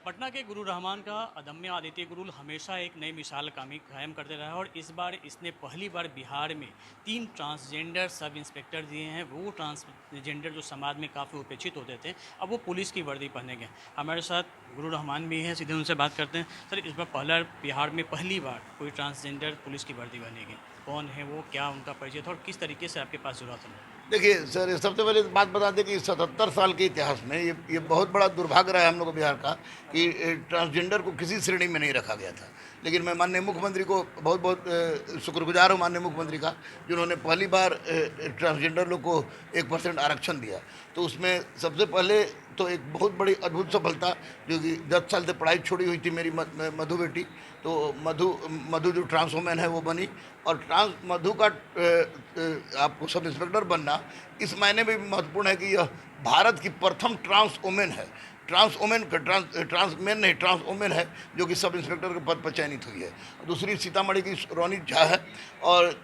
पटना के गुरु रहमान का अदम्य आदित्य गुरुल हमेशा एक नई मिसाल कायम करते रहा है और इस बार इसने पहली बार बिहार में 3 ट्रांसजेंडर सब इंस्पेक्टर दिए हैं। वो ट्रांसजेंडर जो समाज में काफ़ी उपेक्षित होते थे, अब वो पुलिस की वर्दी पहने गए। हमारे साथ गुरु रहमान भी हैं, सीधे उनसे बात करते हैं। सर, इस बार बिहार में पहली बार कोई ट्रांसजेंडर पुलिस की वर्दी बनेगी। कौन है वो, क्या उनका परिचय था और किस तरीके से आपके पास जुड़ा था? देखिए सर, सबसे पहले तो बात बता दें कि 77 साल के इतिहास में ये बहुत बड़ा दुर्भाग्य रहा है हम लोग बिहार का कि ट्रांसजेंडर को किसी श्रेणी में नहीं रखा गया था। लेकिन मैं माननीय मुख्यमंत्री को बहुत बहुत शुक्रगुजार हूँ, माननीय मुख्यमंत्री का, जिन्होंने पहली बार ट्रांसजेंडर लोग को 1% आरक्षण दिया। तो उसमें सबसे पहले तो एक बहुत बड़ी अद्भुत सफलता, जो कि 10 साल से पढ़ाई छोड़ी हुई थी मेरी मधु बेटी, तो मधु मधु जो ट्रांस वोमेन है वो बनी। और ट्रांस मधु का आपको सब इंस्पेक्टर बनना इस मायने में भी महत्वपूर्ण है कि यह भारत की प्रथम ट्रांस वोमेन है। ट्रांस वोमेन ट्रांस मेन नहीं, ट्रांस वोमेन है जो कि सब इंस्पेक्टर के पद पर चयनित हुई है। दूसरी सीतामढ़ी की रोनी झा है, और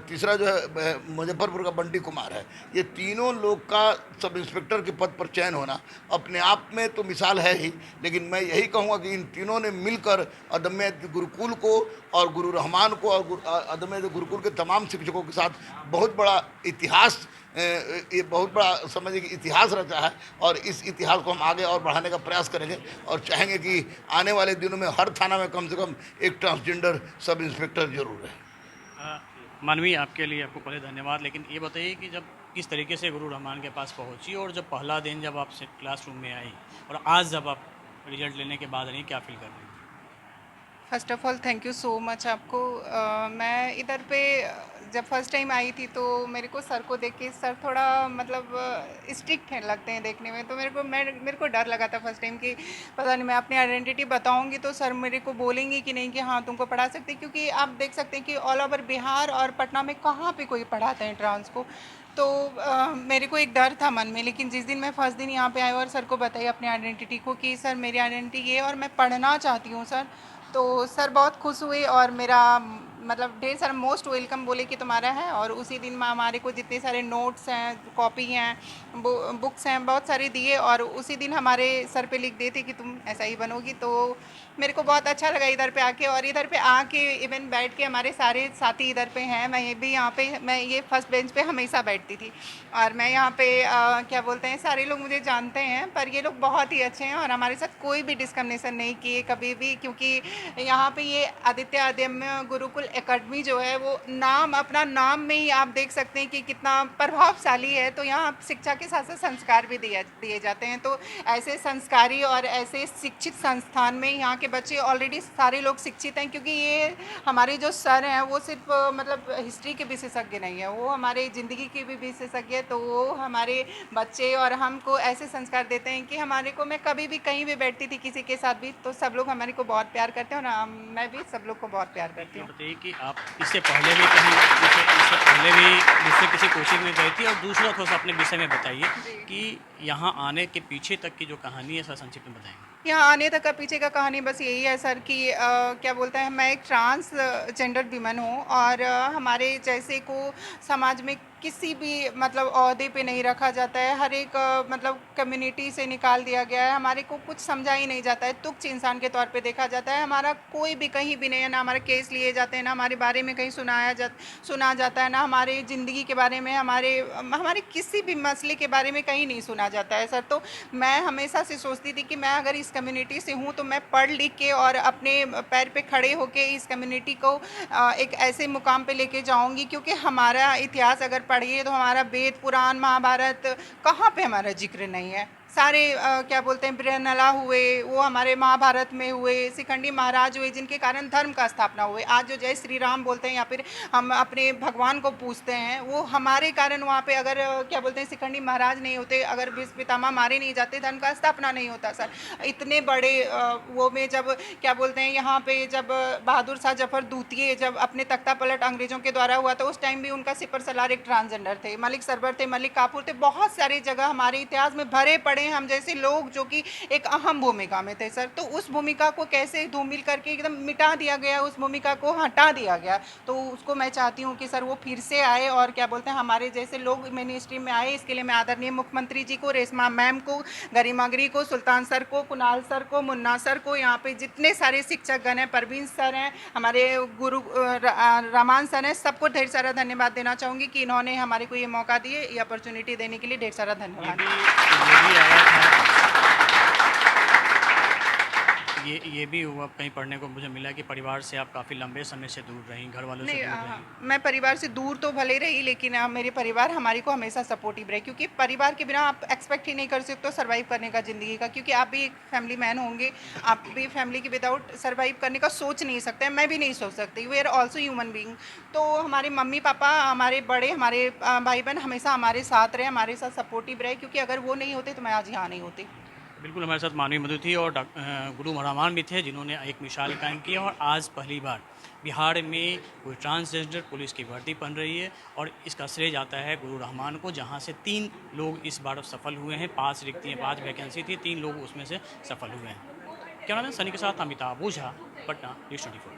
तीसरा जो है मुजफ्फरपुर का बंटी कुमार है। ये तीनों लोग का सब इंस्पेक्टर के पद पर चयन होना अपने आप में तो मिसाल है ही, लेकिन मैं यही कहूँगा कि इन तीनों ने मिलकर अदम्य गुरुकुल को और गुरु रहमान को और अदम्य गुरुकुल के तमाम शिक्षकों के साथ बहुत बड़ा इतिहास, ये बहुत बड़ा समझिए कि इतिहास रचा है। और इस इतिहास को हम आगे और बढ़ाने का प्रयास करेंगे और चाहेंगे कि आने वाले दिनों में हर थाना में कम से कम एक ट्रांसजेंडर सब इंस्पेक्टर जरूर है। मानवीय, आपके लिए आपको पहले धन्यवाद। लेकिन ये बताइए कि जब किस तरीके से गुरु रहमान के पास पहुंची और जब पहला दिन जब आप क्लासरूम में आई और आज जब आप रिजल्ट लेने के बाद रही, क्या फील कर रही हैं? First of all thank you so much आपको। मैं इधर पे जब फर्स्ट टाइम आई थी तो मेरे को सर को देख के, सर थोड़ा मतलब स्ट्रिक्ट हैं, लगते हैं देखने में, तो मेरे को डर लगा था फर्स्ट टाइम कि पता नहीं मैं अपनी आइडेंटिटी बताऊंगी तो सर मेरे को बोलेंगे कि नहीं कि हाँ तुमको पढ़ा सकते, क्योंकि आप देख सकते हैं कि ऑल ओवर बिहार और पटना में कहाँ पे कोई पढ़ाते हैं ट्रांस को। तो मेरे को एक डर था मन में, लेकिन जिस दिन मैं फर्स्ट दिन यहाँ पे आई और सर को बताई अपनी आइडेंटिटी को कि सर मेरी आइडेंटिटी ये है और मैं पढ़ना चाहती हूँ सर, तो सर बहुत खुश हुए और मेरा मतलब ढेर सारा मोस्ट वेलकम बोले कि तुम्हारा है। और उसी दिन में हमारे को जितने सारे नोट्स हैं, कॉपी हैं, बुक्स हैं, बहुत सारे दिए और उसी दिन हमारे सर पे लिख दिए थे कि तुम ऐसा ही बनोगी। तो मेरे को बहुत अच्छा लगा इधर पे आके, और इधर पे आके इवन बैठ के हमारे सारे साथी इधर पे हैं। मैं ये भी यहाँ पे, मैं ये फर्स्ट बेंच पे हमेशा बैठती थी और मैं यहाँ पे क्या बोलते हैं, सारे लोग मुझे जानते हैं, पर ये लोग बहुत ही अच्छे हैं और हमारे साथ कोई भी डिस्क्रिमिनेशन नहीं किए कभी भी, क्योंकि यहाँ पे ये आदित्य अदम्य गुरुकुल एकेडमी जो है वो नाम, अपना नाम में ही आप देख सकते हैं कि कितना प्रभावशाली है। तो यहाँ शिक्षा के साथ साथ संस्कार भी दिए जाते हैं। तो ऐसे संस्कारी और ऐसे शिक्षित संस्थान में यहाँ के बच्चे ऑलरेडी सारे लोग शिक्षित हैं, क्योंकि ये हमारे जो सर हैं वो सिर्फ मतलब हिस्ट्री के विशेषज्ञ नहीं है, वो हमारे ज़िंदगी के भी विशेषज्ञ है। तो वो हमारे बच्चे और हमको ऐसे संस्कार देते हैं कि हमारे को, मैं कभी भी कहीं भी बैठती थी किसी के साथ भी, तो सब लोग हमारे को बहुत प्यार करते हैं और मैं भी सब लोग को बहुत प्यार करती ये हूँ। बताइए कि आप इससे पहले भी कहीं इससे पहले भी दूसरे किसी कोचिंग में गई थी, और दूसरा थोड़ा सा अपने विषय में बताइए कि यहाँ आने के पीछे तक की जो कहानी है, सर संक्षिप्त में बताएंगे। यहाँ आने तक का पीछे का कहानी बस यही है सर कि क्या बोलते हैं, मैं एक ट्रांस जेंडर वीमन हूँ और हमारे जैसे को समाज में किसी भी मतलब ओहदे पे नहीं रखा जाता है। हर एक मतलब कम्युनिटी से निकाल दिया गया है, हमारे को कुछ समझा ही नहीं जाता है, तुच्छ इंसान के तौर पे देखा जाता है। हमारा कोई भी कहीं भी नहीं है, ना हमारे केस लिए जाते हैं, ना हमारे बारे में कहीं सुना जाता है, ना हमारे ज़िंदगी के बारे में, हमारे हमारे किसी भी मसले के बारे में कहीं नहीं सुना जाता है सर। तो मैं हमेशा से सोचती थी कि मैं अगर इस कम्युनिटी से हूँ तो मैं पढ़ लिख के और अपने पैर पे खड़े होके इस कम्युनिटी को एक ऐसे मुकाम पे लेके जाऊंगी, क्योंकि हमारा इतिहास अगर पढ़िए तो हमारा वेद पुराण महाभारत कहाँ पे हमारा जिक्र नहीं है। सारे क्या बोलते हैं, बृहन्नला हुए वो हमारे महाभारत में हुए, शिखंडी महाराज हुए जिनके कारण धर्म का स्थापना हुए। आज जो जय श्री राम बोलते हैं या फिर हम अपने भगवान को पूछते हैं, वो हमारे कारण वहाँ पे अगर क्या बोलते हैं शिखंडी महाराज नहीं होते, अगर भीष्म पितामह मारे नहीं जाते, धर्म का स्थापना नहीं होता सर। इतने बड़े वो में जब क्या बोलते हैं यहाँ पे जब बहादुर शाह जफर द्वितीय जब अपने तख्ता पलट अंग्रेजों के द्वारा हुआ, तो उस टाइम भी उनका सिपर सलार एक ट्रांसजेंडर थे, मलिक सरवर थे, मलिक काफूर थे, बहुत सारी जगह हमारे इतिहास में भरे पड़े बड़े हम जैसे लोग जो कि एक अहम भूमिका में थे सर, तो उस भूमिका को कैसे धूमिल करके एकदम मिटा दिया गया, उस भूमिका को हटा दिया गया। तो उसको मैं चाहती हूँ कि सर वो फिर से आए और क्या बोलते हैं हमारे जैसे लोग मेन स्ट्रीम में आए। इसके लिए मैं आदरणीय मुख्यमंत्री जी को, रेशमा मैम को, गरिमागिरी को, सुल्तान सर को, कुणाल सर को, मुन्ना सर को, यहाँ पे जितने सारे शिक्षक गण हैं, परवीन सर हैं, हमारे गुरु रमान सर हैं, सबको ढेर सारा धन्यवाद देना चाहूँगी कि इन्होंने हमारे को ये मौका दिए, ये अपॉर्चुनिटी देने के लिए ढेर सारा धन्यवाद। ये भी हुआ कहीं पढ़ने को मुझे मिला कि परिवार से आप काफ़ी लंबे समय से दूर रहीं, घर वालों से नहीं, दूर रहीं। मैं परिवार से दूर तो भले रही, लेकिन मेरे परिवार हमारी को हमेशा सपोर्टिव रहे, क्योंकि परिवार के बिना आप एक्सपेक्ट ही नहीं कर सकते सर्वाइव करने का ज़िंदगी का, क्योंकि आप भी एक फैमिली मैन होंगे, आप भी फैमिली के विदाउट सर्वाइव करने का सोच नहीं सकते, मैं भी नहीं सोच सकती। We are also human being. तो हमारे मम्मी पापा, हमारे बड़े, हमारे भाई बहन हमेशा हमारे साथ रहे, हमारे साथ सपोर्टिव रहे, क्योंकि अगर वो नहीं होते तो मैं आज यहाँ नहीं होती। बिल्कुल, हमारे साथ मानवी मधु थी और गुरु रहमान भी थे, जिन्होंने एक मिसाल कायम की। और आज पहली बार बिहार में कोई ट्रांसजेंडर पुलिस की भर्ती बन रही है और इसका श्रेय जाता है गुरु रहमान को, जहां से 3 लोग इस बार सफल हुए हैं। 5 रिक्तियाँ, 5 वैकेंसी थी, 3 लोग उसमें से सफल हुए हैं। कैमरामैन सनी के साथ अमिताभ ओझा, पटना, न्यूज़ 24।